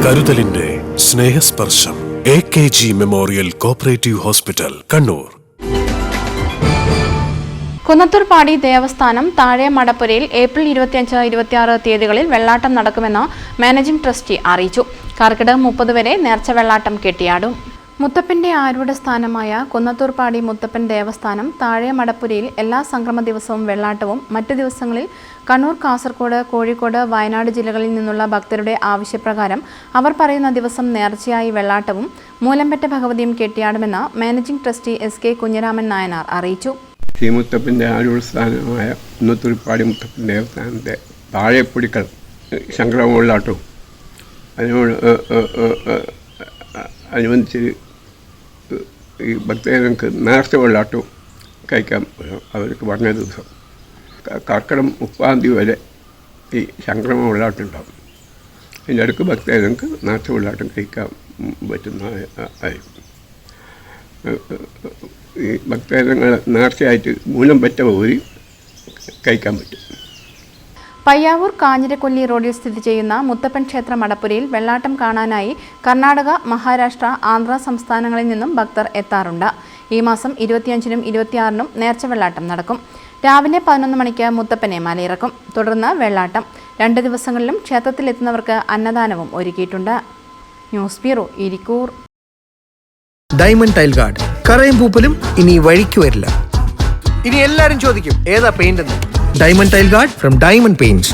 കരുതലിന്റെ സ്നേഹസ്പർശം AKG memorial cooperative hospital, Kannur. Kunnathoorpadi ദേവസ്ഥാനം താഴെ മടപ്പുരയിൽ ഏപ്രിൽ 25-26 തീയതികളിൽ വെള്ളാട്ടം നടക്കുമെന്ന് മാനേജിംഗ് ട്രസ്റ്റി അറിയിച്ചു. കർക്കിടകം 30 വരെ നേർച്ച വെള്ളാട്ടം കെട്ടിയാടും. മുത്തപ്പന്റെ ആരൂഢ സ്ഥാനമായ കുന്നത്തൂർപാടി മുത്തപ്പൻ ദേവസ്ഥാനം താഴെ മടപ്പുരയിൽ എല്ലാ സംക്രമ ദിവസവും വെള്ളാട്ടവും മറ്റു ദിവസങ്ങളിൽ കണ്ണൂർ, കാസർഗോഡ്, കോഴിക്കോട്, വയനാട് ജില്ലകളിൽ നിന്നുള്ള ഭക്തരുടെ ആവശ്യപ്രകാരം അവർ പറയുന്ന ദിവസം നേർച്ചയായി വെള്ളാട്ടവും മൂലംപെറ്റ ഭഗവതിയും കെട്ടിയാടുമെന്ന് managing trustee SK Kunhiraman Nayanar അറിയിച്ചു. ശ്രീ മുത്തപ്പൻ്റെ ആരൂഢസ്ഥാനമായ കുന്നത്തൂർപാടി മുത്തപ്പൻ ദേവസ്ഥാനത്തെ താഴെപ്പൊടിക്കൽ സംക്രമ വെള്ളാട്ടവും അനുബന്ധിച്ച് ഈ ഭക്തജനങ്ങൾക്ക് നേർച്ച വെള്ളാട്ടവും കഴിക്കാൻ അവർക്ക് പറഞ്ഞ ദിവസം കർക്കിടകം 30 വരെ ഈ സംക്രമ വെള്ളാട്ടം ഉണ്ടാകും. അതിൻ്റെ അടുക്ക് ഭക്തജനങ്ങൾക്ക് നേർച്ച വെള്ളാട്ടം കഴിക്കാൻ പറ്റുന്നതായിരിക്കും. ഈ ഭക്തജനങ്ങൾ നേർച്ചയായിട്ട് മൂലംപെറ്റ ഭഗവതി കഴിക്കാൻ പറ്റും. പയ്യാവൂർ കാഞ്ഞിരക്കൊല്ലി റോഡിൽ സ്ഥിതി ചെയ്യുന്ന മുത്തപ്പൻ ക്ഷേത്ര മടപ്പുരയിൽ വെള്ളാട്ടം കാണാനായി കർണാടക, മഹാരാഷ്ട്ര, ആന്ധ്ര സംസ്ഥാനങ്ങളിൽ നിന്നും ഭക്തർ എത്താറുണ്ട്. ഈ മാസം 25-നും 26-നും നേർച്ച വെള്ളാട്ടം നടക്കും. രാവിലെ 11 മണിക്ക് മുത്തപ്പനെ മലയിറക്കും. തുടർന്ന് വെള്ളാട്ടം. 2 ദിവസങ്ങളിലും ക്ഷേത്രത്തിലെത്തുന്നവർക്ക് അന്നദാനവും ഒരുക്കിയിട്ടുണ്ട്. News bureau, Irikkur. Diamond tile guard, കറയും പൂപ്പലും ഇനി വഴിക്ക് വരില്ല. ഇനി എല്ലാരും ചോദിക്കും ഏതാ പെയിന്റ് എന്ന്. Diamond tile guard from diamond paints.